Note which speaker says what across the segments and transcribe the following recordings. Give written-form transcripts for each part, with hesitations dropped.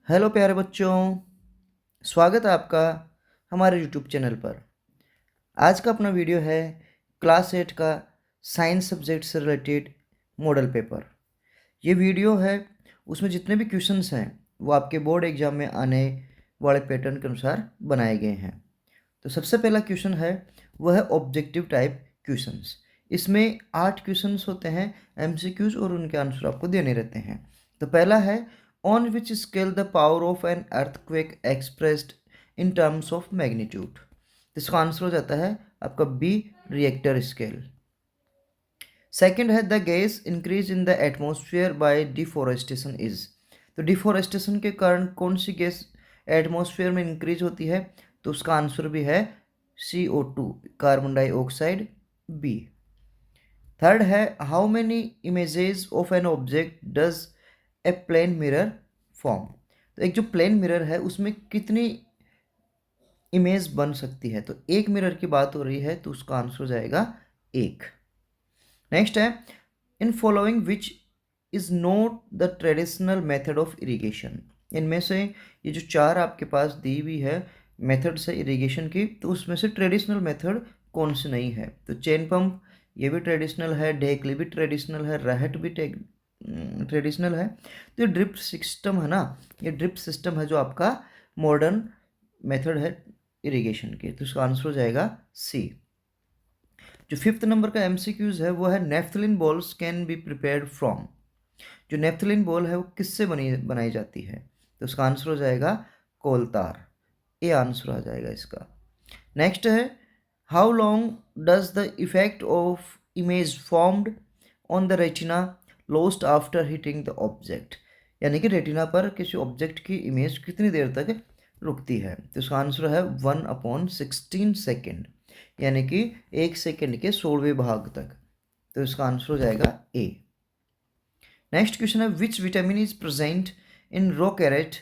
Speaker 1: Hello प्यारे बच्चों, स्वागत है आपका हमारे यूट्यूब चैनल पर। आज का अपना वीडियो है क्लास 8 का साइंस सब्जेक्ट से रिलेटेड मॉडल पेपर। ये वीडियो है, उसमें जितने भी क्वेश्चंस हैं वो आपके बोर्ड एग्जाम में आने वाले पैटर्न के अनुसार बनाए गए हैं। तो सबसे पहला क्वेश्चन है वह है ऑब्जेक्टिव टाइप क्वेश्चंस। इसमें 8 क्वेश्चंस होते हैं एमसीक्यूज और उनके आंसर आपको देने रहते हैं। तो पहला है on which scale the power of an earthquake expressed in terms of magnitude. इसका आंसर हो जाता है आपका बी, रिएक्टर स्केल। सेकंड है the gas increase in the atmosphere by deforestation is. तो डिफोरेस्टेशन के कारण कौन सी गैस एटमॉस्फेयर में इंक्रीज होती है? तो उसका आंसर भी है CO2, carbon dioxide, B. Third है how many images of an object does a plane mirror form. तो एक जो प्लेन मिरर है उसमें कितनी इमेज बन सकती है? तो एक मिरर की बात हो रही है तो उसका आंसर हो जाएगा एक। नेक्स्ट है in following which is not the traditional method of irrigation. इनमें से ये जो चार आपके पास दी हुई है मेथड्स है इरिगेशन की, तो उसमें से ट्रेडिशनल मेथड कौन सी नहीं है? तो चेन पंप ये भी ट्रेडिशनल है, ढेकली भी ट्रेडिशनल है, रहट भी ट्रेडिशनल है। तो ये ड्रिप सिस्टम है ना, ये ड्रिप सिस्टम है जो आपका मॉडर्न मेथड है इरिगेशन की, तो इसका आंसर हो जाएगा सी। जो फिफ्थ नंबर का एमसीक्यूज है वो है naphthalene balls can be prepared from. जो नेफ्थलिन बॉल है वो किससे बनाई जाती है? तो उसका आंसर हो जाएगा कोलतार, ये आंसर आ जाएगा इसका। नेक्स्ट है how long does the effect of image formed on the retina lost after hitting the object. यानी कि रेटिना पर किसी ऑब्जेक्ट की इमेज कितनी देर तक रुकती है? तो इसका आंसर है 1/16 सेकेंड, यानी कि 1 सेकेंड के 16वें भाग तक। तो इसका आंसर हो जाएगा ए। नेक्स्ट क्वेश्चन है which vitamin is present in raw carrot,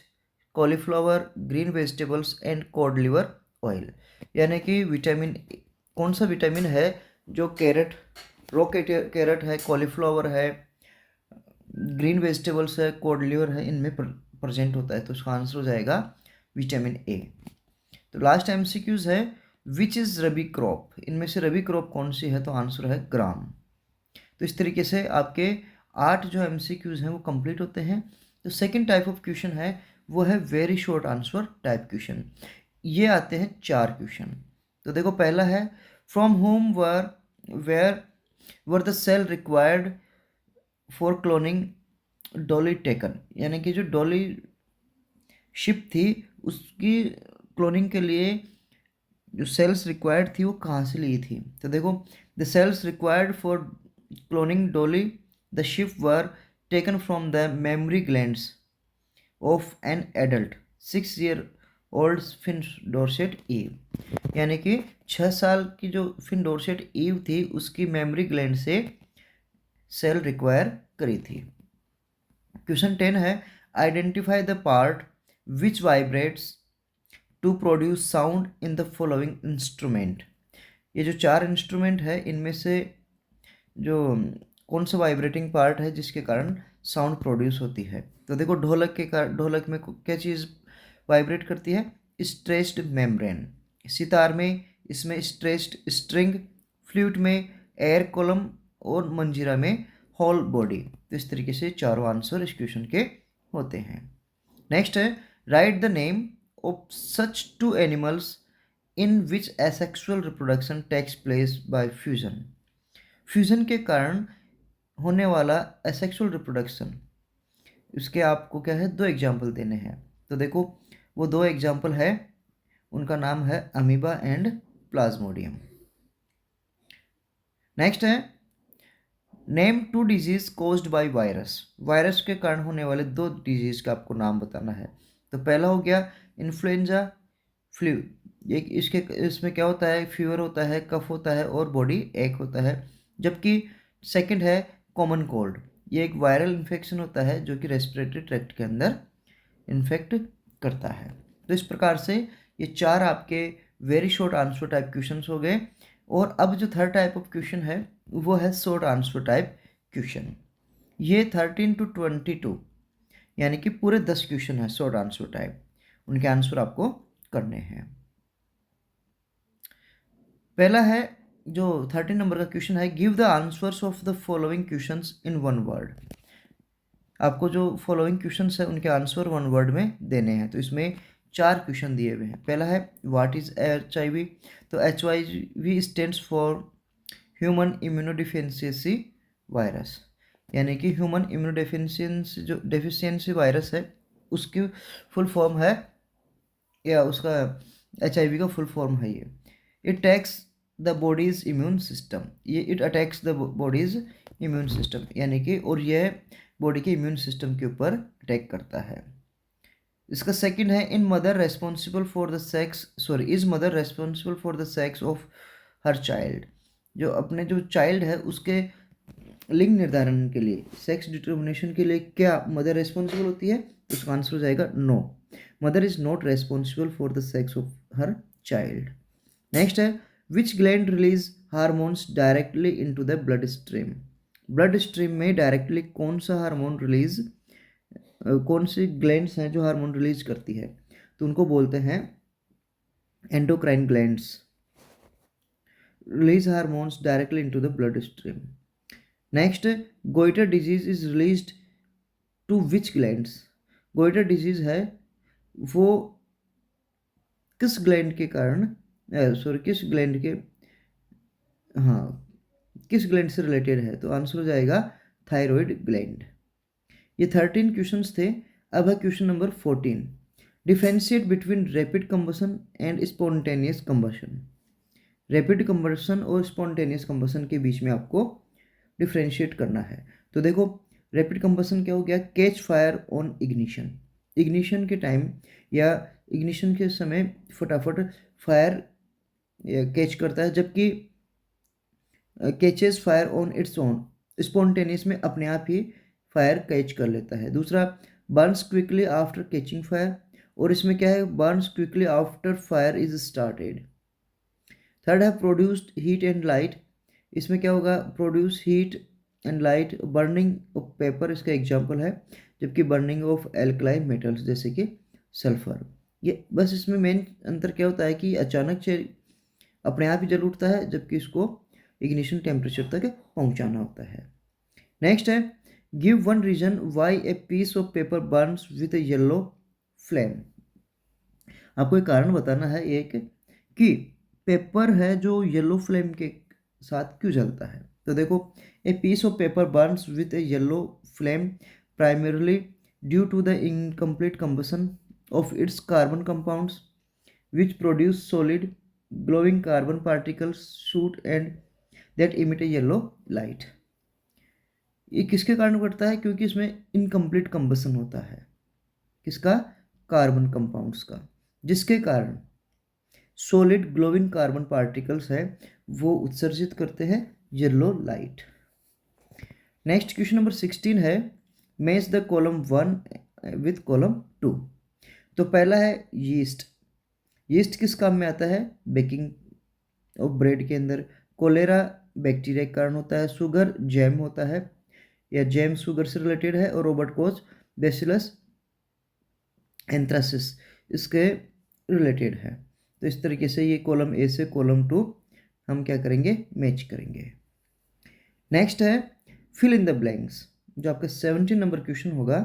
Speaker 1: cauliflower, green vegetables and cod liver oil. यानी कि विटामिन कौन सा विटामिन है जो कैरेट, रॉ कैरेट है, कॉलीफ्लावर है, ग्रीन वेजिटेबल्स है, कॉड लिवर है, इनमें प्रेजेंट होता है? तो उसका आंसर हो जाएगा विटामिन ए। तो लास्ट एमसीक्यूज है विच इज़ रबी क्रॉप। इनमें से रबी क्रॉप कौन सी है? तो आंसर है ग्राम। तो इस तरीके से आपके 8 जो एमसीक्यूज हैं वो कंप्लीट होते हैं। तो सेकंड टाइप ऑफ क्वेश्चन है वो है very short answer type question. ये आते हैं 4 क्वेश्चन। तो देखो पहला है from whom where were the cell required for cloning Dolly taken. यानी कि जो डॉली शिप थी उसकी क्लोनिंग के लिए जो सेल्स रिक्वायर्ड थी वो कहाँ से ली थी? तो देखो the cells required for cloning Dolly the sheep were taken from the mammary glands of an adult 6 year old Finn Dorset ewe. यानी कि 6 साल की जो फिन डोरसेट ईव थी उसकी मेमोरी ग्लैंड से सेल रिक्वायर करी थी। क्वेश्चन 10 है identify the part which vibrates to produce sound in the following instrument. ये जो 4 इंस्ट्रूमेंट है इनमें से जो कौन सा वाइब्रेटिंग पार्ट है जिसके कारण साउंड प्रोड्यूस होती है? तो देखो ढोलक में क्या चीज़ वाइब्रेट करती है? Stretched membrane. सितार में इसमें स्ट्रेच्ड स्ट्रिंग, फ्लूट में एयर कॉलम और मंजीरा में हॉल बॉडी। तो इस तरीके से चारों आंसर इस क्वेश्चन के होते हैं। नेक्स्ट है write the name of such 2 animals in which asexual reproduction takes place by fusion. Fusion के कारण होने वाला एसेक्सुअल रिप्रोडक्शन, इसके आपको क्या है 2 एग्जाम्पल देने हैं। तो देखो वो 2 एग्जाम्पल है, उनका नाम है अमीबा एंड प्लाज्मोडियम। नेक्स्ट है name 2 disease caused by virus. Virus के कारण होने वाले 2 डिजीज का आपको नाम बताना है। तो पहला हो गया इन्फ्लुएंजा फ्लू। ये इसमें क्या होता है? फीवर होता है, कफ होता है और बॉडी एक होता है। जबकि सेकंड है कॉमन कोल्ड। ये एक वायरल इन्फेक्शन होता है जो कि रेस्पिरेटरी ट्रैक्ट के अंदर इन्फेक्ट करता है। तो इस प्रकार से ये 4 आपके very short answer type questions हो गए। और अब जो थर्ड टाइप ऑफ क्वेश्चन है वो है शॉर्ट आंसर टाइप क्वेश्चन। ये 13 to 22 यानी कि पूरे 10 क्वेश्चन है शॉर्ट आंसर टाइप, उनके आंसर आपको करने हैं। पहला है जो 13 नंबर का क्वेश्चन है, give the answers of the following questions in one word. आपको जो फॉलोइंग क्वेश्चंस है उनके आंसर वन वर्ड में देने हैं। तो इसमें 4 क्वेश्चन दिए हुए हैं। पहला है व्हाट इज HIV। तो HIV stands for human immunodeficiency virus, यानी कि ह्यूमन इम्यूनोडिफिशियंसी जो डेफिशिएंसी वायरस है उसकी फुल फॉर्म है, या उसका HIV का फुल फॉर्म है ये। It attacks the body's immune system, ये it attacks the body's immune system, यानी कि और यह बॉडी के इम्यून सिस्टम के ऊपर अटैक करता है। इसका सेकंड है in mother responsible for the sex sorry is mother responsible for the sex of her child. जो अपने जो चाइल्ड है उसके लिंग निर्धारण के लिए, सेक्स डिटर्मिनेशन के लिए क्या मदर रेस्पॉन्सिबल होती है? उसका आंसर हो जाएगा no, mother is not responsible for the sex of her child. Next है which gland release hormones directly into the blood stream. Blood stream में डायरेक्टली कौन सा हार्मोन रिलीज, कौन सी ग्लैंड्स हैं जो हार्मोन रिलीज करती है? तो उनको बोलते हैं endocrine glands, release hormones directly into the blood stream. Next, goitre disease is released to which glands. Goitre disease है वो किस ग्लैंड के कारण, सॉरी किस ग्लैंड के, हाँ किस ग्लैंड से रिलेटेड है? तो आंसर हो जाएगा थायराइड ग्लैंड। ये 13 क्वेश्चंस थे। अब है question number 14, differentiate between rapid combustion and spontaneous combustion. Rapid combustion और स्पॉन्टेनियस कंबशन के बीच में आपको डिफरेंशिएट करना है। तो देखो रैपिड कंबशन क्या हो गया, catch fire on ignition, ignition के टाइम या इग्निशन के समय फटाफट फायर कैच करता है, जबकि catches fire on its own, spontaneous में अपने आप ही फायर कैच कर लेता है। दूसरा Burns quickly after catching fire, और इसमें क्या है Burns quickly after fire is started. Third है प्रोड्यूस्ड हीट एंड लाइट, इसमें क्या होगा produce heat and light, burning of paper इसका एग्जाम्पल है, जबकि बर्निंग ऑफ एल्कलाइन मेटल्स जैसे कि सल्फर। ये बस इसमें मेन अंतर क्या होता है कि अचानक से अपने आप ही जल उठता है, जबकि इसको इग्निशन टेम्परेचर तक पहुंचाना होता है। नेक्स्ट है give one reason why a piece of paper burns with a yellow flame. आपको एक कारण बताना है एक कि पेपर है जो येलो फ्लेम के साथ क्यों जलता है। तो देखो a piece of paper burns with a yellow flame primarily due to the incomplete combustion of its carbon compounds which produce solid glowing carbon particles shoot and that emit a yellow light। ये किसके कारण घटता है? क्योंकि इसमें incomplete combustion होता है, किसका? कार्बन कंपाउंड्स का, जिसके कारण सॉलिड ग्लोइंग कार्बन पार्टिकल्स है वो उत्सर्जित करते हैं yellow light. Next question number 16 है match the column 1 with column 2। तो पहला है यीस्ट, यीस्ट किस काम में आता है? बेकिंग ऑफ ब्रेड के अंदर। कोलेरा बैक्टीरिया के कारण होता है। शुगर जैम होता है या जैम शुगर से रिलेटेड है। और रोबर्ट कोच बेसिलस एंथ्रासिस इसके रिलेटेड है। तो इस तरीके से ये कॉलम ए से कॉलम 2 हम क्या करेंगे? मैच करेंगे। नेक्स्ट है फिल इन द ब्लैंक्स, जो आपका 17 नंबर क्वेश्चन होगा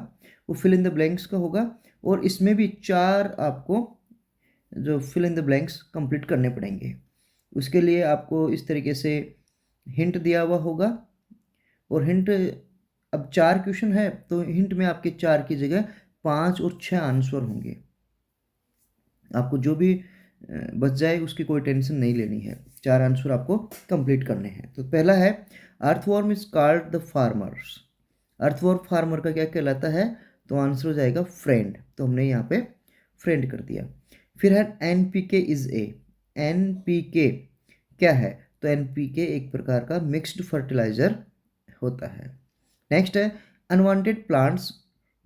Speaker 1: वो फिल इन द ब्लैंक्स का होगा, और इसमें भी 4 आपको जो fill in the blanks complete करने पड़ेंगे। उसके लिए आपको इस तरीके से हिंट दिया हुआ होगा, और हिंट अब 4 क्वेश्चन है तो हिंट में आपके 4 की जगह 5 और 6 आंसर होंगे। आपको जो भी बच जाए उसकी कोई टेंशन नहीं लेनी है, 4 आंसर आपको कंप्लीट करने हैं। तो पहला है earthworm is called the farmers. Earthworm farmer का क्या कहलाता है? तो आंसर हो जाएगा फ्रेंड, तो हमने यहाँ पे फ्रेंड कर दिया। फिर है NPK इज ए, NPK क्या है? तो NPK एक प्रकार का मिक्स्ड फर्टिलाइजर होता है। नेक्स्ट है unwanted plants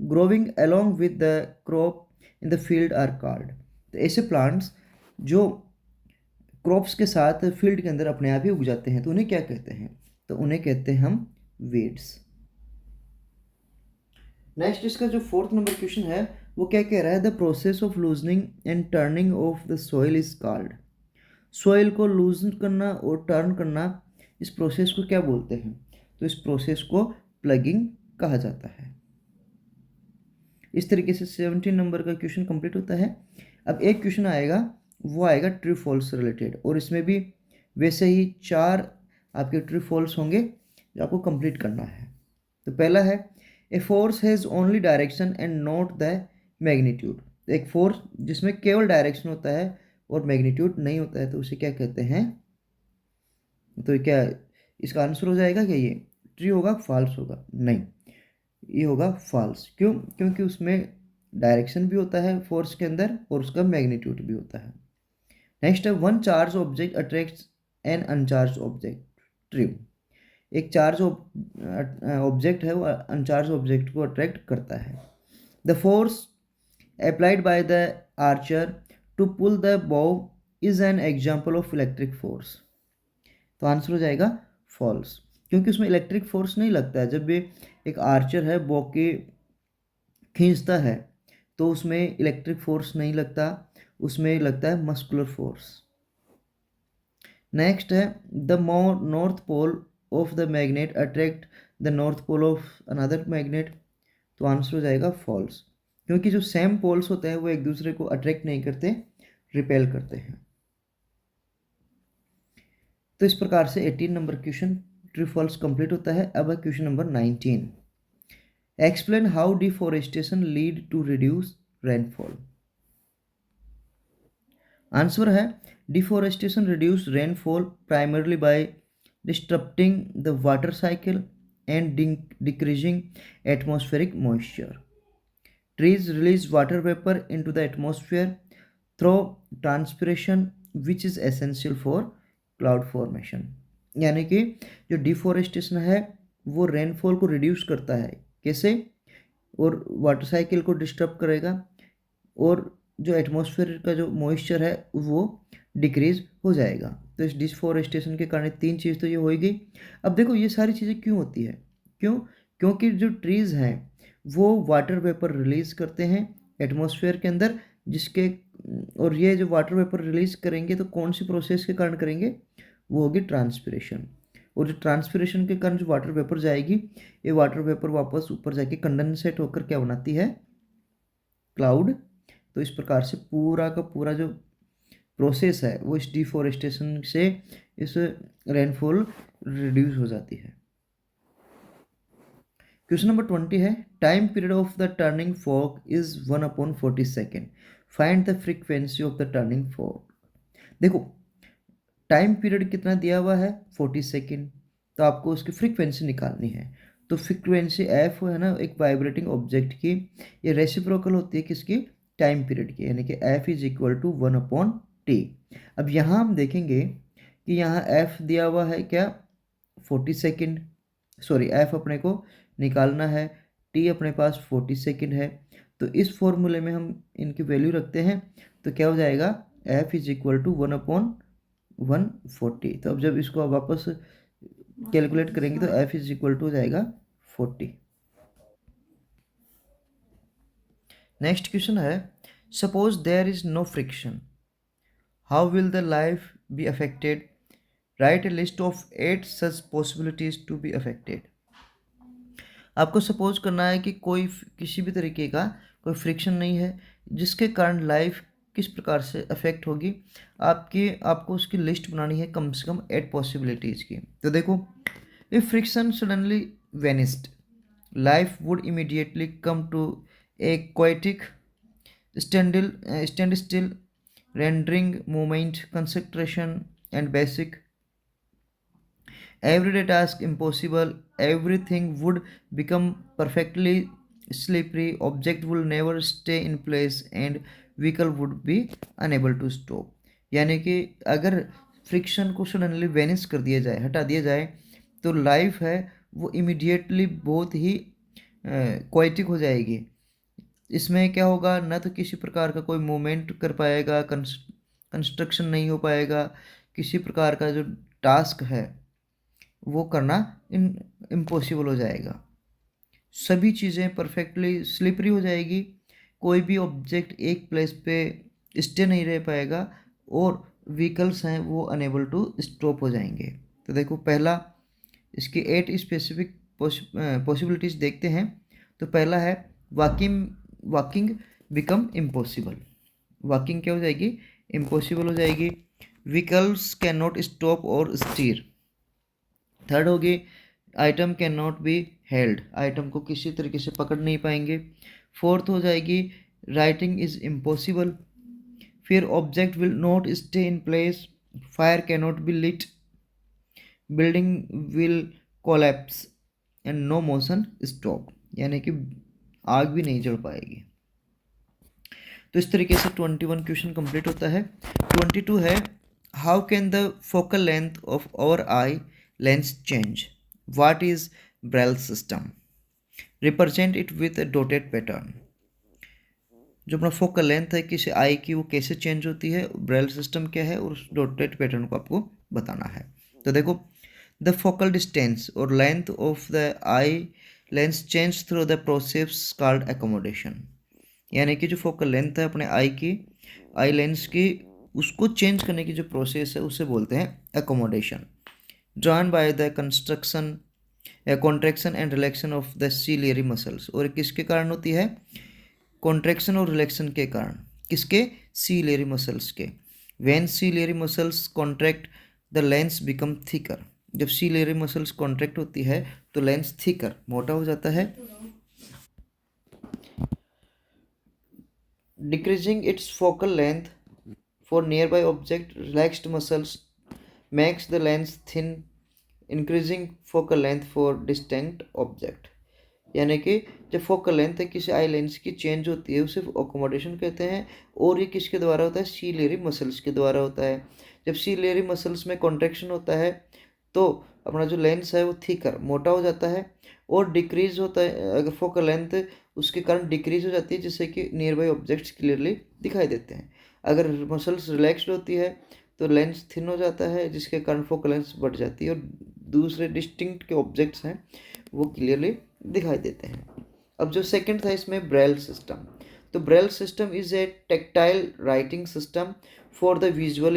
Speaker 1: growing along with the crop in the field are called. तो ऐसे प्लांट्स जो क्रॉप्स के साथ फील्ड के अंदर अपने आप ही उग जाते हैं तो उन्हें क्या कहते हैं? तो उन्हें कहते हैं हम वीड्स। नेक्स्ट इसका जो 4th नंबर क्वेश्चन है वो क्या कह रहा है, the process of loosening and turning of the soil is called. Soil को लूजन करना और टर्न करना, इस प्रोसेस को क्या बोलते हैं? तो इस प्रोसेस को प्लगिंग कहा जाता है। इस तरीके से 17 नंबर का क्वेश्चन कंप्लीट होता है। अब एक क्वेश्चन आएगा, वो आएगा ट्रू फॉल्स रिलेटेड, और इसमें भी वैसे ही 4 आपके ट्रू फॉल्स होंगे जो आपको कंप्लीट करना है। तो पहला है, a force has only direction and not the magnitude. एक फोर्स जिसमें केवल डायरेक्शन होता है और मैग्नीट्यूड नहीं होता है, तो उसे क्या कहते हैं? तो क्या इसका आंसर हो जाएगा क्या? ये ट्रू होगा, फॉल्स होगा? नहीं, ये होगा फॉल्स। क्यों? क्योंकि उसमें डायरेक्शन भी होता है फोर्स के अंदर और उसका मैग्नीट्यूड भी होता है। नेक्स्ट है, one charge object attracts an uncharge object. True. एक चार्ज ऑब्जेक्ट है वो अनचार्ज ऑब्जेक्ट को अट्रैक्ट करता है। The force applied by the archer to pull the bow is an example of electric force. तो आंसर हो जाएगा फॉल्स, क्योंकि उसमें इलेक्ट्रिक फोर्स नहीं लगता है। जब भी एक आर्चर है बो के खींचता है तो उसमें इलेक्ट्रिक फोर्स नहीं लगता, उसमें लगता है मस्कुलर फोर्स। नेक्स्ट है, the more north pole of the magnet attract the north pole of another magnet. तो आंसर हो जाएगा फॉल्स, क्योंकि जो सेम पोल्स होते हैं वो एक दूसरे को अट्रैक्ट नहीं करते, रिपेल करते हैं। तो इस प्रकार से 18 number question true false complete होता है। अब है question number 19, explain how deforestation lead to reduce rainfall. Answer है, deforestation reduce rainfall primarily by disturbing the water cycle and decreasing atmospheric moisture. Trees release water vapor into the atmosphere through transpiration, which is essential for cloud formation। यानी कि जो deforestation है वो rainfall को reduce करता है। कैसे? और वाटर साइकिल को डिस्टर्ब करेगा, और जो एटमॉस्फेयर का जो मॉइस्चर है वो डिक्रीज हो जाएगा। तो इस डिफोरेस्टेशन के कारण 3 चीज़ तो ये हो ही गई। अब देखो ये सारी चीज़ें क्यों होती है? क्यों? क्योंकि जो ट्रीज़ हैं वो वाटर वेपर रिलीज़ करते हैं एटमॉस्फेयर के अंदर, जिसके और ये जो वाटर वेपर रिलीज़ करेंगे तो कौन सी प्रोसेस के कारण करेंगे? वो होगी ट्रांसपिरेशन। और जो ट्रांसपिरेशन के कारण जो वाटर वेपर जाएगी, ये वाटर वेपर वापस ऊपर जाके कंडेंसेट होकर क्या बनाती है? क्लाउड। तो इस प्रकार से पूरा का पूरा जो प्रोसेस है वो इस डिफोरेस्टेशन से इस रेनफॉल रिड्यूस हो जाती है। क्वेश्चन नंबर 20 है, time period of the turning fork is 1/40 second, find the frequency of the turning fork. देखो टाइम पीरियड कितना दिया हुआ है? 40 सेकेंड। तो आपको उसकी फ्रीक्वेंसी निकालनी है। तो फ्रीक्वेंसी एफ है ना एक वाइब्रेटिंग ऑब्जेक्ट की, ये रेसिप्रोकल होती है किसकी? टाइम पीरियड की, यानी कि F is equal to 1/t। अब यहाँ हम देखेंगे कि यहाँ एफ दिया हुआ है क्या? 40 सेकेंड। सॉरी, एफ अपने को निकालना है, टी अपने पास 40 सेकेंड है। तो इस फॉर्मूले में हम इनकी वैल्यू रखते हैं, तो क्या हो जाएगा? F is equal to 1/140। तो अब जब इसको आप वापस कैलकुलेट करेंगे तो एफ इज इक्वल टू हो जाएगा 40। नेक्स्ट क्वेश्चन है, suppose there is no friction, how will the life be affected, write a list of 8 such possibilities to be affected. आपको सपोज करना है कि कोई किसी भी तरीके का कोई फ्रिक्शन नहीं है, जिसके कारण लाइफ किस प्रकार से अफेक्ट होगी। आपको उसकी लिस्ट बनानी है कम से कम 8 पॉसिबिलिटीज़ की। तो देखो, if friction suddenly vanished, life would immediately come to a chaotic stand still, rendering movement, concentration and basic everyday task impossible. Everything would become perfectly slippery, object will never stay in place and vehicle would be unable to stop। यानी कि अगर friction को suddenly Venice कर दिया जाए, हटा दिया जाए, तो लाइफ है वो इमीडिएटली बहुत ही क्वाइटिक हो जाएगी। इसमें क्या होगा? ना तो किसी प्रकार का कोई मूवमेंट कर पाएगा, कंस्ट्रक्शन नहीं हो पाएगा, किसी प्रकार का जो टास्क है वो करना इम्पॉसिबल हो जाएगा। सभी चीज़ें परफेक्टली स्लिपरी हो जाएगी, कोई भी ऑब्जेक्ट एक प्लेस पे स्टे नहीं रह पाएगा और व्हीकल्स हैं वो अनेबल टू स्टॉप हो जाएंगे। तो देखो पहला इसकी 8 स्पेसिफिक पॉसिबिलिटीज़ देखते हैं। तो पहला है walking walking become impossible. Walking क्या हो जाएगी? इम्पॉसिबल हो जाएगी। व्हीकल्स कैन नॉट स्टॉप और स्टीयर। थर्ड होगी item can not be held. Item को किसी तरीके से पकड़ नहीं पाएंगे। फोर्थ हो जाएगी राइटिंग इज इम्पॉसिबल। फिर object will not stay in place. Fire can not be lit. Building will collapse and no motion stop, यानी कि आग भी नहीं जल पाएगी। तो इस तरीके से 21 क्वेश्चन कंप्लीट होता है। 22 है how can the focal length of our eye lens change? What is Braille system? Represent it with a dotted pattern. जो अपना फोकल लेंथ है किसी आई की वो कैसे चेंज होती है, ब्रेल सिस्टम क्या है और उस डॉटेड पैटर्न को आपको बताना है। तो देखो द फोकल डिस्टेंस और length of the I lens change through the process called accommodation. यानी कि जो फोकल लेंथ है अपने आई लेंस की, उसको चेंज करने की जो प्रोसेस है उसे बोलते हैं accommodation. Drawn by the construction contraction and रिलैक्शन of the ciliary muscles. और किसके कारण होती है? कॉन्ट्रैक्शन और रिलैक्शन के कारण। किसके? सीलियरी मसल्स के। When ciliary muscles contract the lens become thicker. जब सीलियरी मसल्स कॉन्ट्रैक्ट होती है तो लेंस थिकर मोटा हो जाता है। Decreasing its focal length for nearby object, relaxed muscles makes the lens thin, increasing focal length for distant object। यानी कि जब फोकल लेंथ है किसी आई लेंस की चेंज होती है उसे अकोमोडेशन कहते हैं। और ये किसके द्वारा होता है? सीलियरी मसल्स के द्वारा होता है। जब सीलियरी मसल्स में कॉन्ट्रैक्शन होता है तो अपना जो लेंस है वो थिकर मोटा हो जाता है। और डिक्रीज होता है अगर फोकल लेंथ उसके कारण डिक्रीज हो जाती है, जिससे कि नियर बाई ऑब्जेक्ट्स क्लियरली दिखाई देते हैं। अगर मसल्स रिलैक्स्ड होती है तो लेंस थिन हो जाता है, जिसके कारण फोकल लेंथ बढ़ जाती है और दूसरे डिस्टिंक्ट के ऑब्जेक्ट्स हैं वो क्लियरली दिखाई देते हैं। अब जो सेकंड था इसमें ब्रेल सिस्टम। तो Braille system is a tactile writing system for the visual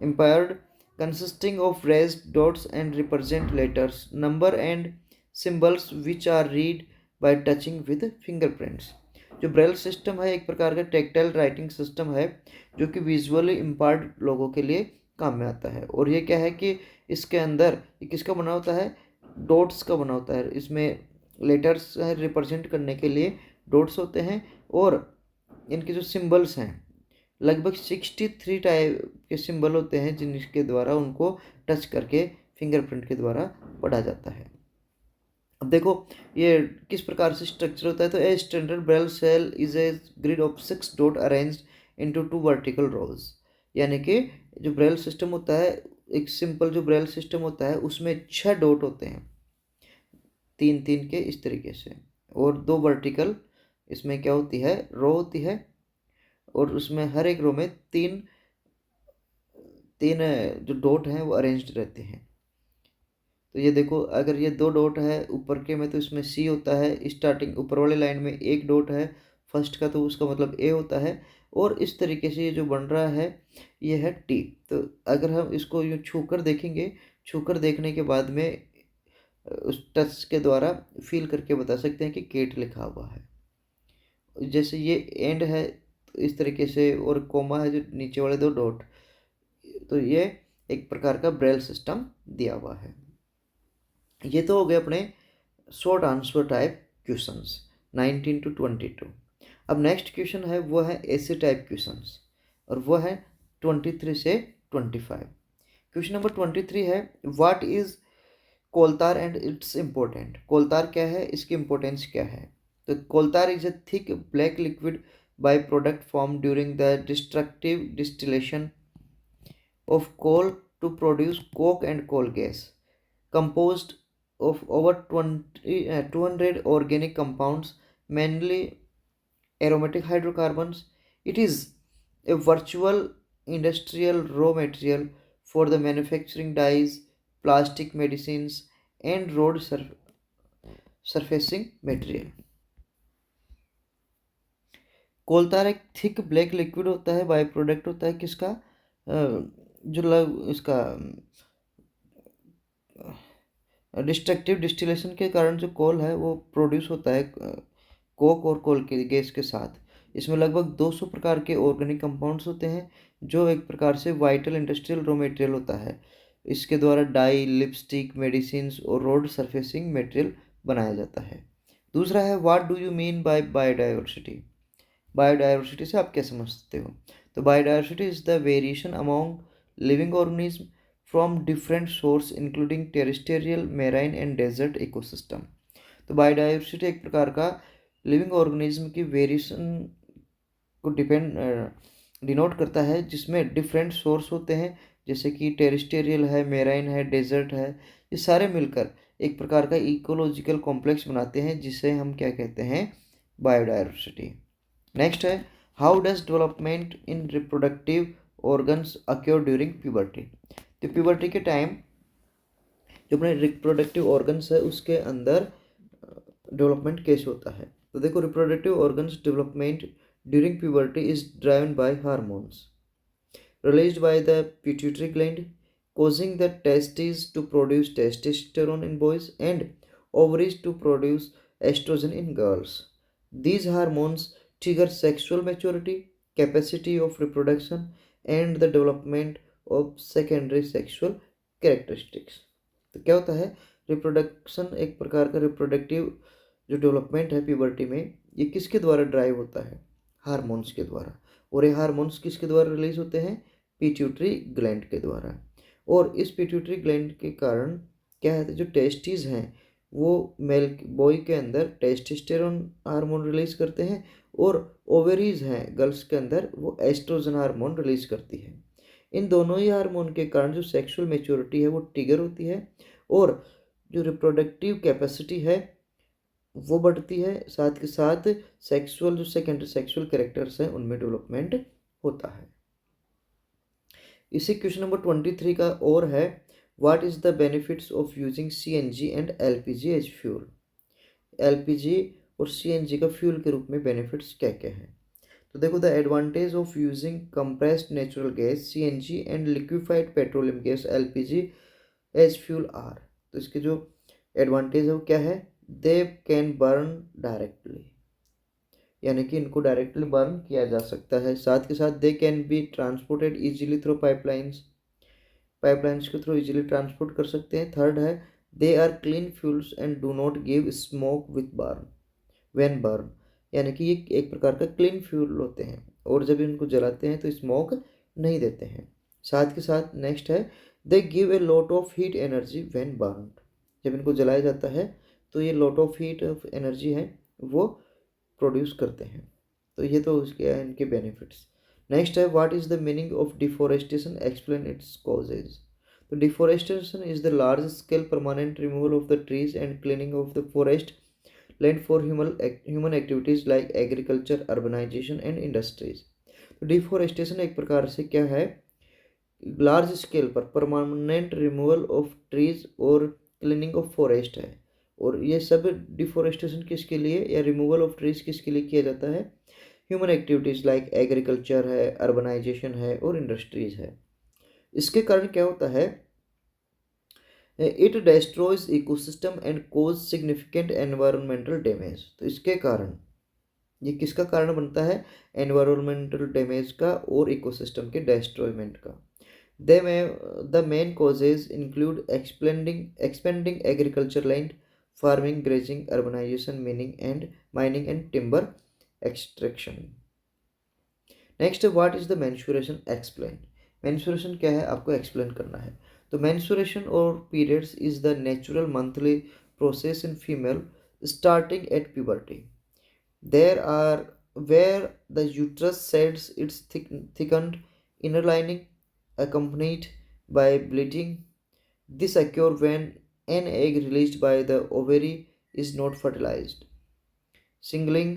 Speaker 1: impaired consisting of raised dots and represent letters, number and symbols which are read by touching with fingerprints। जो Braille system है एक प्रकार का tactile writing system है जो कि visually impaired लोगों के लिए काम में आता है। और ये क्या है कि इसके अंदर किसका बना होता है? डॉट्स का बना होता है। इसमें लेटर्स है रिप्रेजेंट करने के लिए डॉट्स होते हैं और इनके जो सिंबल्स हैं लगभग 63 टाइप के सिंबल होते हैं जिनके द्वारा उनको टच करके फिंगरप्रिंट के द्वारा पढ़ा जाता है। अब देखो ये किस प्रकार से स्ट्रक्चर होता है। तो a standard braille cell is a grid of 6 dot arranged into 2 vertical rows. यानी कि जो ब्रेल सिस्टम होता है, एक सिंपल जो ब्रेल सिस्टम होता है उसमें 6 डॉट होते हैं 3-3 के इस तरीके से, और 2 वर्टिकल इसमें क्या होती है? रो होती है। और उसमें हर एक रो में तीन जो डॉट हैं वो अरेंज्ड रहते हैं। तो ये देखो अगर ये 2 डॉट है ऊपर के में तो इसमें सी होता है। स्टार्टिंग ऊपर वाले लाइन में 1 डॉट है फर्स्ट का तो उसका मतलब ए होता है। और इस तरीके से ये जो बन रहा है ये है टी। तो अगर हम इसको यूँ छू कर देखेंगे, छू कर देखने के बाद में उस टच के द्वारा फील करके बता सकते हैं कि केट लिखा हुआ है। जैसे ये एंड है इस तरीके से, और कोमा है जो नीचे वाले 2 डॉट। तो ये एक प्रकार का ब्रेल सिस्टम दिया हुआ है। ये तो हो गए अपने short answer type questions 19 to 22। अब नेक्स्ट क्वेश्चन है वो है ऐसे टाइप क्वेश्चंस, और वो है 23 से 25। क्वेश्चन नंबर 23 है what is coal tar and its important. Coal tar क्या है, इसकी इम्पोर्टेंस क्या है? तो coal tar is a thick black liquid by product form during the destructive distillation of coal to produce coke and coal gas, composed of over 200 organic compounds, mainly aromatic hydrocarbons. It is a virtual industrial raw material for the manufacturing dyes, plastic medicines, and road surfacing material. Coal tar एक thick black liquid होता है, by product होता है किसका, इसका destructive distillation के कारण जो कोल है वो प्रोड्यूस होता है कोक और कोल के गैस के साथ। इसमें लगभग 200 प्रकार के ऑर्गेनिक कंपाउंड्स होते हैं जो एक प्रकार से वाइटल इंडस्ट्रियल रॉ मटेरियल होता है। इसके द्वारा डाई, लिपस्टिक, मेडिसिन और रोड सरफेसिंग मटेरियल बनाया जाता है। दूसरा है what do you mean by biodiversity. Biodiversity से आप क्या समझते हो? तो biodiversity is the variation among living organism from different source including terrestrial, marine and desert ecosystem. तो बायोडाइवर्सिटी एक प्रकार का लिविंग ऑर्गेनिज्म की वेरिएशन को डिनोट करता है जिसमें डिफरेंट सोर्स होते हैं, जैसे कि टेरेस्ट्रियल है, मेराइन है, डेजर्ट है। ये सारे मिलकर एक प्रकार का इकोलॉजिकल कॉम्प्लेक्स बनाते हैं जिसे हम क्या कहते हैं, बायोडाइवर्सिटी। नेक्स्ट है how does development in reproductive organs acquire during puberty. तो प्यूबर्टी के टाइम जो अपने रिप्रोडक्टिव ऑर्गन्स है उसके अंदर डेवलपमेंट कैसे होता है। तो देखो, reproductive organs development during puberty is driven by hormones released by the pituitary gland, causing the testes to produce testosterone in boys and ovaries to produce estrogen in girls. These hormones trigger sexual maturity, capacity of reproduction, and the development of secondary sexual characteristics. तो क्या होता है, reproduction एक प्रकार का reproductive जो development है puberty में, ये किसके द्वारा ड्राइव होता है, हार्मोन्स के द्वारा। और ये हार्मोन्स किसके द्वारा रिलीज होते हैं, पिट्यूटरी ग्लैंड के द्वारा। और इस पिट्यूटरी ग्लैंड के कारण क्या है, जो टेस्टिस हैं वो मेल बॉय के अंदर टेस्टोस्टेरोन हार्मोन रिलीज करते हैं, और ओवेरीज हैं गर्ल्स के अंदर वो एस्ट्रोजन हार्मोन रिलीज करती है। इन दोनों ही हार्मोन के कारण जो सेक्सुअल मेच्योरिटी है वो ट्रिगर होती है, और जो रिप्रोडक्टिव कैपेसिटी है वो बढ़ती है, साथ के साथ सेक्सुअल जो सेकेंडरी सेक्सुअल कैरेक्टर्स हैं उनमें डेवलपमेंट होता है। इसी क्वेश्चन नंबर 23 का और है what is the benefits of using CNG and LPG as fuel. LPG और सीएनजी का फ्यूल के रूप में बेनिफिट्स क्या क्या हैं। तो देखो, the advantage of using compressed natural gas CNG and liquefied petroleum gas LPG as fuel are. तो इसके जो एडवांटेज है वो क्या है, दे कैन बर्न डायरेक्टली, यानी कि इनको डायरेक्टली बर्न किया जा सकता है। साथ के साथ they can be transported easily through pipelines, pipelines के थ्रू इजीली ट्रांसपोर्ट कर सकते हैं। थर्ड है they are clean fuels and do not give smoke with burn when burn, यानी कि ये एक प्रकार का क्लीन फ्यूल होते हैं और जब इनको जलाते हैं तो स्मोक नहीं देते हैं। साथ के साथ नेक्स्ट है they give a lot of heat energy when burn, जब इनको जलाया जाता है तो ये lot of heat of energy है वो प्रोड्यूस करते हैं। तो ये तो उसके हैं इनके बेनिफिट्स। नेक्स्ट है what is the meaning of deforestation, explain its causes. तो deforestation is the large scale permanent removal of the trees and cleaning of the forest land for human activities like agriculture, urbanization and industries. तो deforestation एक प्रकार से क्या है, large scale पर permanent removal of trees और cleaning of forest है। और ये सब डिफोरेस्टेशन किसके लिए या रिमूवल ऑफ ट्रीज किसके लिए किया जाता है, ह्यूमन एक्टिविटीज़ लाइक एग्रीकल्चर है, अर्बनाइजेशन है और इंडस्ट्रीज है। इसके कारण क्या होता है, it destroys ecosystem and cause significant environmental damage. तो इसके कारण ये किसका कारण बनता है, एनवायरमेंटल डैमेज का और इकोसिस्टम के डिस्ट्रॉयमेंट का। The main causes include expanding agriculture land, farming, grazing, urbanization, mining and timber extraction. Next, what is the menstruation? Explain. Menstruation क्या है आपको explain करना है। तो menstruation or periods is the natural monthly process in female starting at puberty. There are where the uterus sheds its thickened inner lining accompanied by bleeding. This occurs when an egg released by the ovary is not fertilized, signaling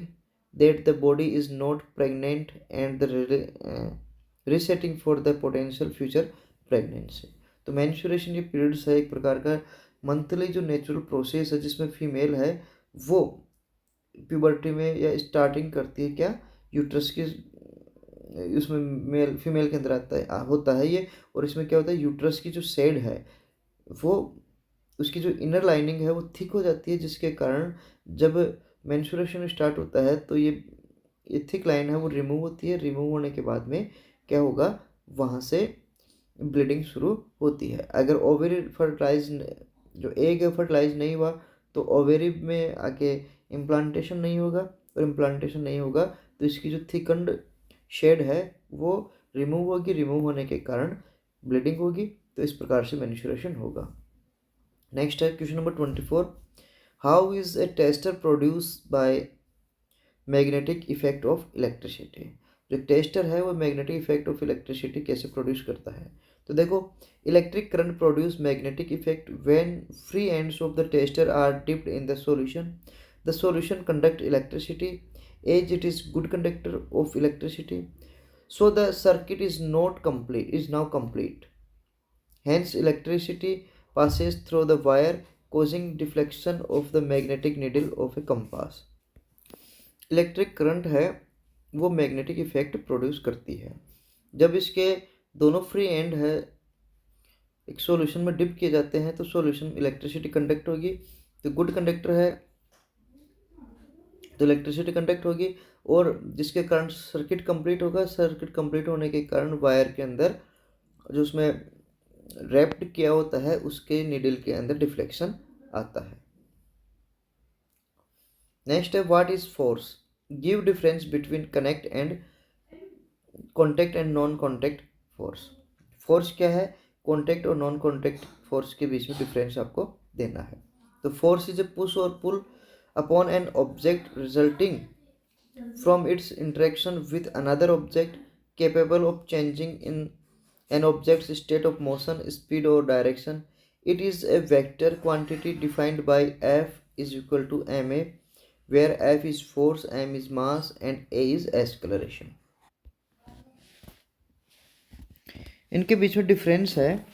Speaker 1: that the body is not pregnant and resetting for the potential future pregnancy. तो menstruation ये periods है एक प्रकार का monthly जो natural process है जिसमें female है वो प्यूबर्टी में या स्टार्टिंग करती है क्या, यूट्रस की, उसमें मेल फीमेल के अंदर आता है होता है ये। और इसमें क्या होता है, यूट्रस की जो सेड है वो, उसकी जो इनर लाइनिंग है वो थिक हो जाती है, जिसके कारण जब मेंस्ट्रुएशन स्टार्ट होता है तो ये थिक लाइन है वो रिमूव होती है। रिमूव होने के बाद में क्या होगा, वहाँ से ब्लीडिंग शुरू होती है। अगर ओवरी फर्टिलाइज, जो एग फर्टिलाइज नहीं हुआ तो ओवरी में आके इम्प्लांटेशन नहीं होगा, और इम्प्लांटेशन नहीं होगा तो इसकी जो थिकंड शेड है वो रिमूव होगी। रिमूव होने के कारण ब्लीडिंग होगी, तो इस प्रकार से मेंस्ट्रुएशन होगा। नेक्स्ट है question number 24, how is a tester produce by magnetic effect of electricity. जो टेस्टर है वो मैग्नेटिक इफेक्ट ऑफ इलेक्ट्रिसिटी कैसे प्रोड्यूस करता है। तो देखो, electric current produce magnetic effect when free ends of the tester are dipped in the solution. The solution conduct electricity as it is good conductor of electricity, so the circuit is not complete, is now complete. Hence electricity passes through the wire, causing deflection of the magnetic needle of a compass. Electric current है वो magnetic effect produce करती है जब इसके दोनों free and है एक solution में डिप किए जाते हैं, तो सॉल्यूशन इलेक्ट्रिसिटी कंडक्ट होगी, तो गुड कंडक्टर है तो इलेक्ट्रिसिटी कंडक्ट होगी, और जिसके कारण सर्किट कंप्लीट होगा। सर्किट कंप्लीट होने के कारण वायर के अंदर जो उसमें रैप्ड किया होता है उसके नीडल के अंदर डिफ्लेक्शन आता है। नेक्स्ट है what is force, give difference between connect and contact and non contact force. Force क्या है, कॉन्टैक्ट और नॉन कॉन्टैक्ट फोर्स के बीच में डिफरेंस आपको देना है। तो force is a push or pull upon an object resulting from its interaction with another object, capable of changing in an object's state of motion, speed or direction. It is a vector quantity defined by F is equal to ma, where F is force, m is mass and a is acceleration. इनके बीच में difference है,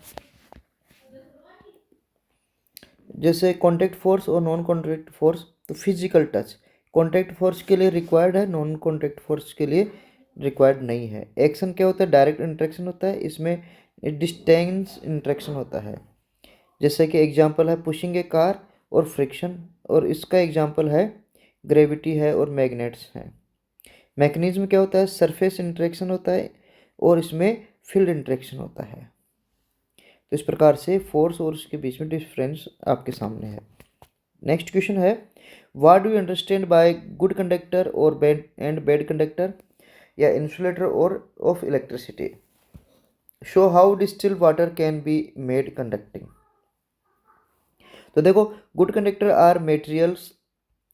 Speaker 1: जैसे contact force और non contact force. तो physical touch contact force के लिए required है, non contact force के लिए रिक्वायर्ड नहीं है। एक्शन क्या होता है, डायरेक्ट इंटरेक्शन होता है, इसमें डिस्टेंस इंटरेक्शन होता है। जैसे कि एग्जांपल है पुशिंग ए कार और फ्रिक्शन, और इसका एग्जांपल है ग्रेविटी है और मैग्नेट्स हैं। मैकेनिज्म क्या होता है, सरफेस इंटरेक्शन होता है, और इसमें फील्ड इंटरेक्शन होता है। तो इस प्रकार से फोर्स और उसके बीच में डिफरेंस आपके सामने है। नेक्स्ट क्वेश्चन है what do you understand by good conductor और बैड कंडक्टर या इंसुलेटर और of electricity. Show how distil water can be made conducting. तो देखो, good conductor are materials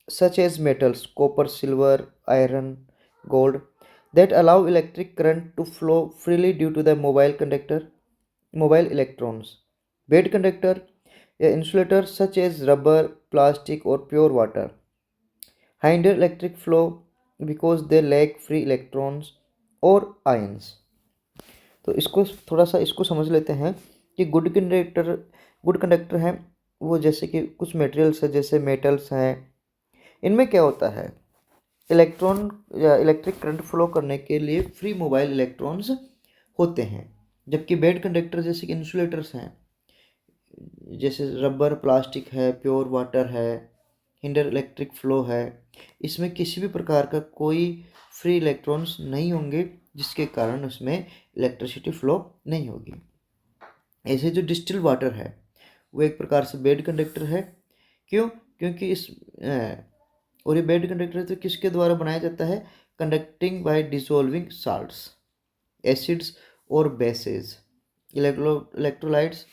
Speaker 1: such as metals copper silver iron gold that allow electric current to flow freely due to the mobile electrons. Bad conductor, insulators such as rubber, plastic or pure water hinder electric flow because they lack free electrons or ions. तो इसको थोड़ा सा इसको समझ लेते हैं कि good conductor हैं वो, जैसे कि कुछ मटेरियल्स है जैसे मेटल्स हैं, इनमें क्या होता है, इलेक्ट्रॉन या इलेक्ट्रिक करंट फ्लो करने के लिए फ्री मोबाइल इलेक्ट्रॉन्स होते हैं। जबकि बैड कंडक्टर जैसे कि इंसुलेटर्स हैं, जैसे रबर प्लास्टिक है प्योर वाटर है हिंडर इलेक्ट्रिक फ्लो है, इसमें किसी भी प्रकार का कोई फ्री इलेक्ट्रॉन्स नहीं होंगे, जिसके कारण उसमें इलेक्ट्रिसिटी फ्लो नहीं होगी। ऐसे जो डिस्टिल वाटर है वो एक प्रकार से बैड कंडक्टर है। क्यों, क्योंकि और ये बैड कंडक्टर तो किसके द्वारा बनाया जाता है, conducting by dissolving salts, acids और bases, electrolytes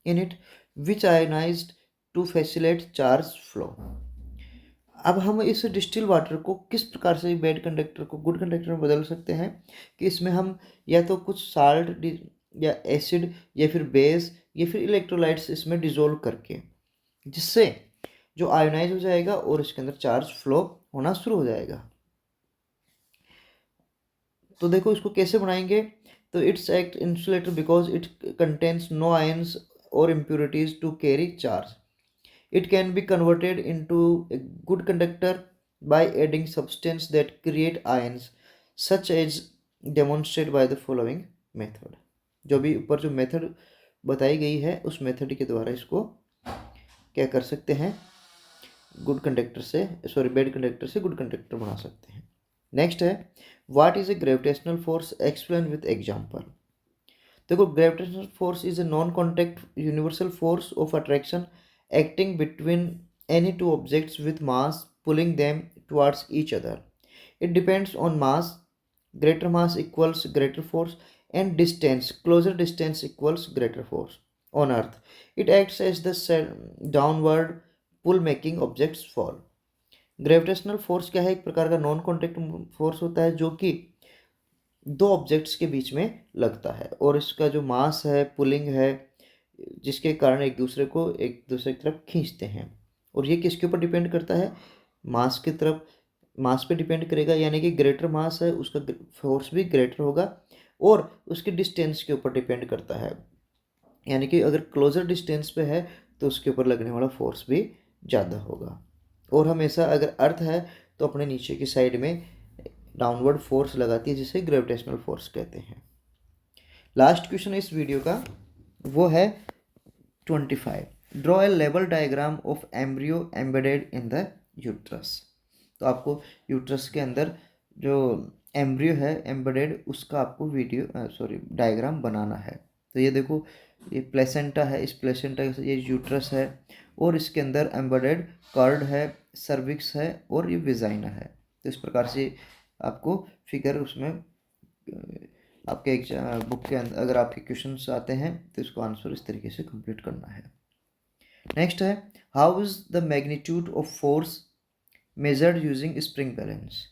Speaker 1: in it which ionized to facilitate charge flow. अब हम इस डिस्टिल वाटर को किस प्रकार से बैड कंडक्टर को गुड कंडक्टर में बदल सकते हैं, कि इसमें हम या तो कुछ साल्ट या एसिड या फिर बेस या फिर इलेक्ट्रोलाइट्स इसमें डिसॉल्व करके, जिससे जो आयोनाइज हो जाएगा और इसके अंदर चार्ज फ्लो होना शुरू हो जाएगा। तो देखो इसको कैसे बनाएंगे, तो it's act insulator because it contains no ions or impurities to carry charge. It can be converted into a good conductor by adding substance that create ions, such as demonstrated by the following method. जो भी ऊपर जो method बताई गई है उस method के द्वारा इसको क्या कर सकते हैं, गुड कंडक्टर से बैड कंडक्टर से गुड कंडक्टर बना सकते हैं। नेक्स्ट है what is a gravitational force, explain with example. देखो gravitational force is a non contact universal force of attraction acting between any two objects with mass pulling them towards each other. It depends on mass, greater mass equals greater force, and distance, closer distance equals greater force on earth. It acts as the downward pull making objects fall. Gravitational force क्या है, एक प्रकार का non contact force होता है जो कि दो ऑब्जेक्ट्स के बीच में लगता है और इसका जो मास है, पुलिंग है, जिसके कारण एक दूसरे की तरफ खींचते हैं। और ये किसके ऊपर डिपेंड करता है, मास की तरफ, मास पे डिपेंड करेगा, यानी कि ग्रेटर मास है उसका फोर्स भी ग्रेटर होगा, और उसके डिस्टेंस के ऊपर डिपेंड करता है, यानी कि अगर क्लोजर डिस्टेंस पे है तो उसके ऊपर लगने वाला फोर्स भी ज़्यादा होगा। और हमेशा अगर अर्थ है तो अपने नीचे की साइड में डाउनवर्ड फोर्स लगाती है, जिसे ग्रेविटेशनल फोर्स कहते हैं। लास्ट क्वेश्चन इस वीडियो का वो है 25, draw a level diagram of embryo embedded in the uterus. तो आपको यूट्रस के अंदर जो एम्ब्रियो है एम्बेडेड, उसका आपको डायग्राम बनाना है। तो ये देखो, ये प्लेसेंटा है, इस प्लेसेंटा ये यूट्रस है और इसके अंदर एम्बेडेड कार्ड है, सर्विक्स है और ये विजाइना है। तो इस प्रकार से आपको फिगर उसमें आपके बुक के अंदर अगर आपके क्वेश्चंस आते हैं तो इसको आंसर इस तरीके से कंप्लीट करना है। नेक्स्ट है how is the magnitude of force measured using spring balance.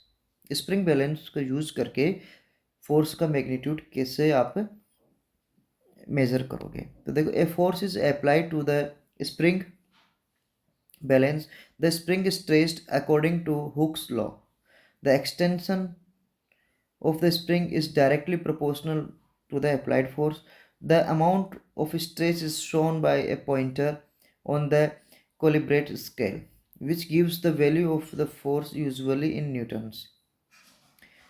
Speaker 1: Spring balance का यूज करके फोर्स का मैग्नीट्यूड कैसे आप मेजर करोगे। तो देखो, a force is applied to the spring balance, the spring is traced according to Hooke's law, the extension of the spring is directly proportional to the applied force. The amount of stress is shown by a pointer on the calibrate scale, which gives the value of the force usually in newtons.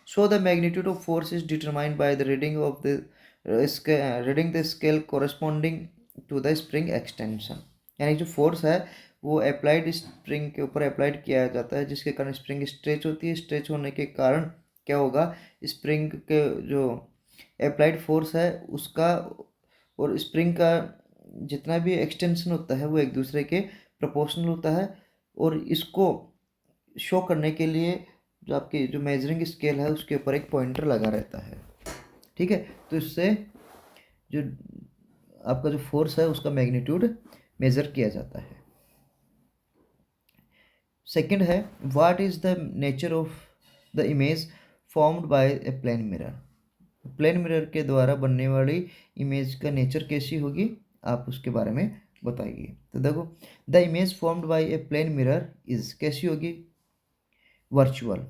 Speaker 1: So the magnitude of force is determined by the reading of the reading the scale corresponding to the spring extension. यानी जो force है वो applied spring के ऊपर applied किया जाता है, जिसके कारण स्प्रिंग स्ट्रेच होती है। स्ट्रेच होने के कारण क्या होगा, स्प्रिंग के जो अप्लाइड फोर्स है उसका और स्प्रिंग का जितना भी एक्सटेंशन होता है वो एक दूसरे के प्रोपोर्शनल होता है। और इसको शो करने के लिए जो आपकी जो मेजरिंग स्केल है उसके ऊपर एक पॉइंटर लगा रहता है। ठीक है, तो इससे जो आपका जो फोर्स है उसका मैग्नीट्यूड मेजर किया जाता है। सेकंड है what is the nature of the image formed by a plane mirror. Plane mirror के द्वारा बनने वाली इमेज का नेचर कैसी होगी, आप उसके बारे में बताइए। तो देखो, the image formed by a plane mirror is कैसी होगी, वर्चुअल,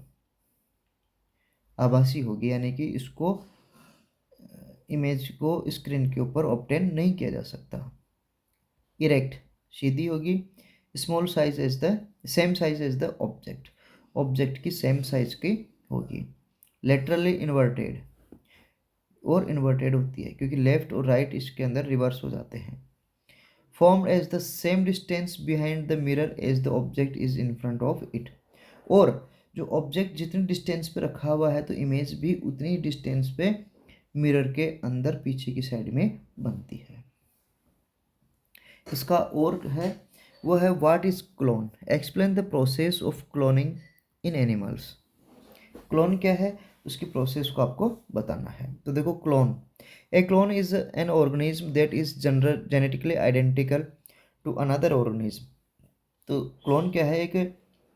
Speaker 1: आभासी होगी, यानी कि इसको इमेज को स्क्रीन के ऊपर ऑब्टेन नहीं किया जा सकता। इरेक्ट, सीधी होगी। Small size as the same size as the object, object की सेम साइज की होगी। लेटरली इन्वर्टेड, और इन्वर्टेड होती है क्योंकि लेफ्ट और राइट इसके अंदर रिवर्स हो जाते हैं। Formed as the same distance behind the mirror as the object is in front of it, और जो ऑब्जेक्ट जितनी डिस्टेंस पे रखा हुआ है तो इमेज भी उतनी डिस्टेंस पे मिरर के अंदर पीछे की साइड में बनती है। इसका और है वो है what is clone, explain the process of cloning in animals. Clone क्या है, उसकी प्रोसेस को आपको बताना है। तो देखो, a clone is an organism that is genetically identical to another organism. तो क्लोन क्या है, एक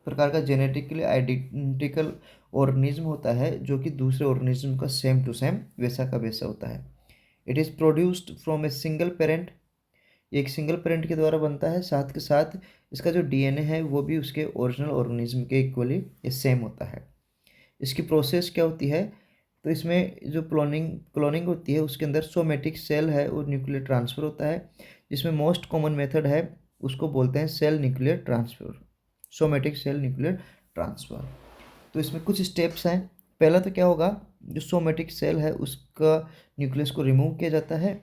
Speaker 1: प्रकार का जेनेटिकली आइडेंटिकल ऑर्गेनिज्म होता है जो कि दूसरे ऑर्गेनिज्म का सेम टू सेम वैसा का वैसा होता है। It is produced from a single parent, एक सिंगल पेरेंट के द्वारा बनता है, साथ के साथ इसका जो डीएनए है वो भी उसके ओरिजिनल ऑर्गेनिज्म के इक्वली सेम होता है। इसकी प्रोसेस क्या होती है, तो इसमें जो क्लोनिंग होती है उसके अंदर सोमेटिक सेल है और न्यूक्लियर ट्रांसफ़र होता है, जिसमें मोस्ट कॉमन मेथड है उसको बोलते हैं cell nuclear transfer, somatic cell nuclear transfer. तो इसमें कुछ स्टेप्स हैं। पहला तो क्या होगा, जो सोमेटिक सेल है उसका न्यूक्लियस को रिमूव किया जाता है।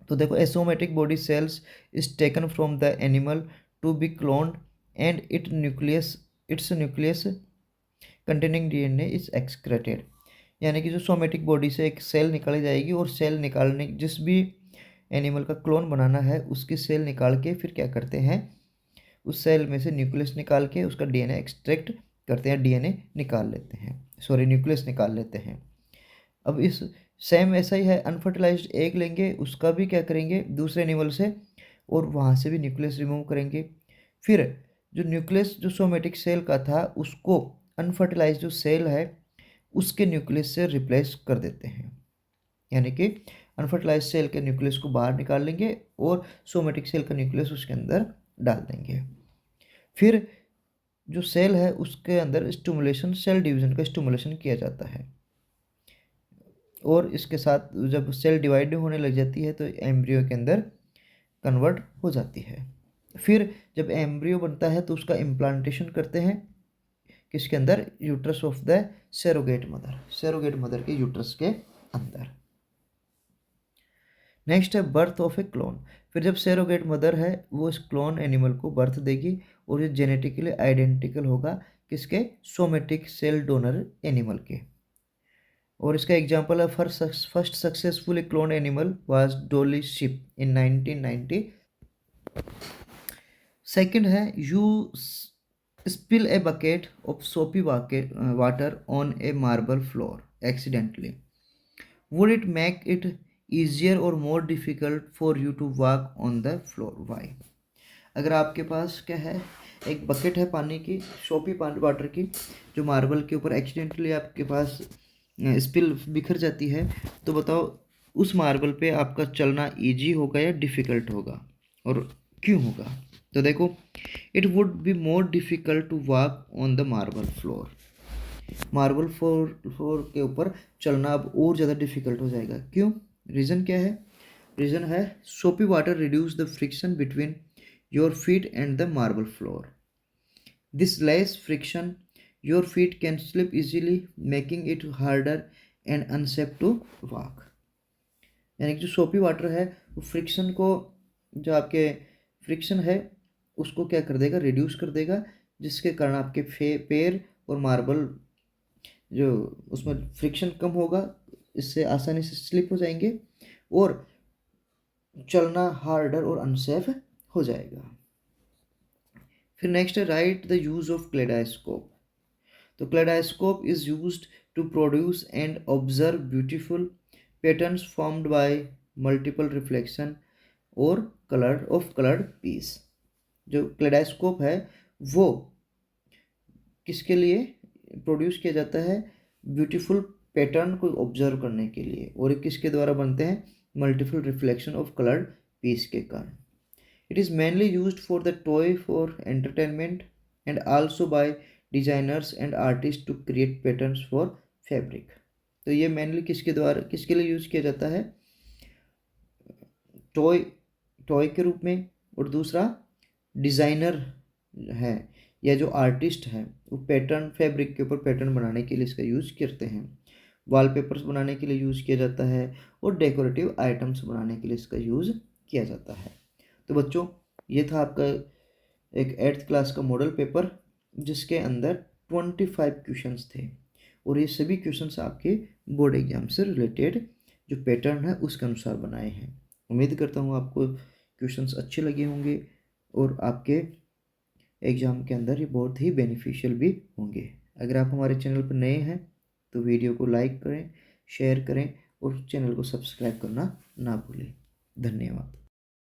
Speaker 1: तो देखो, a somatic body cells is taken from the animal to be cloned and its nucleus containing DNA is excreted. यानी कि जो सोमेटिक बॉडी से एक सेल निकाली जाएगी और सेल निकालने, जिस भी एनिमल का क्लोन बनाना है उसकी सेल निकाल के फिर क्या करते हैं, उस सेल में से न्यूक्लियस निकाल के उसका डीएनए एक्सट्रैक्ट करते हैं, डीएनए निकाल लेते हैं, सॉरी न्यूक्लियस निकाल लेते हैं। अब इस सेम ऐसा ही है, अनफर्टिलाइज्ड एग लेंगे, उसका भी क्या करेंगे दूसरे एनिमल से, और वहाँ से भी न्यूक्लियस रिमूव करेंगे। फिर जो न्यूक्लियस जो सोमेटिक सेल का था उसको अनफर्टिलाइज्ड जो सेल है उसके न्यूक्लियस से रिप्लेस कर देते हैं। यानी कि अनफर्टिलाइज्ड सेल के न्यूक्लियस को बाहर निकाल लेंगे और सोमेटिक सेल का न्यूक्लियस उसके अंदर डाल देंगे। फिर जो सेल है उसके अंदर स्टिमुलेशन, सेल डिवीजन का स्टिमुलेशन किया जाता है, और इसके साथ जब सेल डिवाइड होने लग जाती है तो एम्ब्रियो के अंदर कन्वर्ट हो जाती है। फिर जब एम्ब्रियो बनता है तो उसका इम्प्लांटेशन करते हैं किसके अंदर, uterus of the surrogate mother, surrogate mother के यूट्रस के अंदर। नेक्स्ट है बर्थ ऑफ ए क्लोन। फिर जब सरोगेट मदर है वो इस क्लोन एनिमल को बर्थ देगी और ये जेनेटिकली आइडेंटिकल होगा किसके, सोमेटिक सेल डोनर एनिमल के। और इसका एग्जांपल है, first successfully clone animal was Dolly ship in 1990। Second है, you spill a bucket of soapy water on a marble floor accidentally. Would it make it easier or more difficult for you to walk on the floor? Why? अगर आपके पास क्या है, एक bucket है पानी की, सोपी वाटर की, जो मार्बल के ऊपर एक्सीडेंटली आपके पास स्पिल बिखर जाती है, तो बताओ उस मार्बल पे आपका चलना इजी होगा या डिफ़िकल्ट होगा, और क्यों होगा? तो देखो, it would be more difficult to walk on the marble floor. Marble floor के ऊपर चलना अब और ज़्यादा डिफ़िकल्ट हो जाएगा। क्यों? रीज़न क्या है? रीज़न है, soapy water reduce the friction between your feet and the marble floor. This less friction your feet can slip easily making it harder and unsafe to walk. यानी कि जो सोपी वाटर है वो फ्रिक्शन को, जो आपके फ्रिक्शन है उसको क्या कर देगा, रिड्यूस कर देगा, जिसके कारण आपके पैर और मार्बल जो उसमें फ्रिक्शन कम होगा, इससे आसानी से स्लिप हो जाएंगे और चलना हार्डर और अनसेफ हो जाएगा। फिर नेक्स्ट है, write the use of kaleidoscope. तो kaleidoscope is used to produce and observe beautiful patterns formed by multiple reflection और कलर्ड पीस। जो क्लेडास्कोप है वो किसके लिए प्रोड्यूस किया जाता है, ब्यूटीफुल पैटर्न को ऑब्जर्व करने के लिए, और ये किसके द्वारा बनते हैं, multiple reflection of coloured piece के कारण। It is mainly used for the toy for entertainment and also by designers and artist to create patterns for fabric. तो ये मेनली किसके द्वारा, किसके लिए यूज़ किया जाता है, टॉय के रूप में, और दूसरा डिज़ाइनर है या जो आर्टिस्ट है वो पैटर्न, फैब्रिक के ऊपर पैटर्न बनाने के लिए इसका यूज़ करते हैं। वॉलपेपर्स बनाने के लिए यूज़ किया जाता है और डेकोरेटिव आइटम्स बनाने के लिए इसका यूज़ किया जाता है। तो बच्चों, ये था आपका एक 8th क्लास का मॉडल पेपर जिसके अंदर 25 क्वेश्चंस थे, और ये सभी क्वेश्चंस आपके बोर्ड एग्जाम से रिलेटेड जो पैटर्न है उसके अनुसार बनाए हैं। उम्मीद करता हूँ आपको क्वेश्चंस अच्छे लगे होंगे और आपके एग्ज़ाम के अंदर ये बहुत ही बेनिफिशियल भी होंगे। अगर आप हमारे चैनल पर नए हैं तो वीडियो को लाइक करें, शेयर करें और चैनल को सब्सक्राइब करना ना भूलें। धन्यवाद।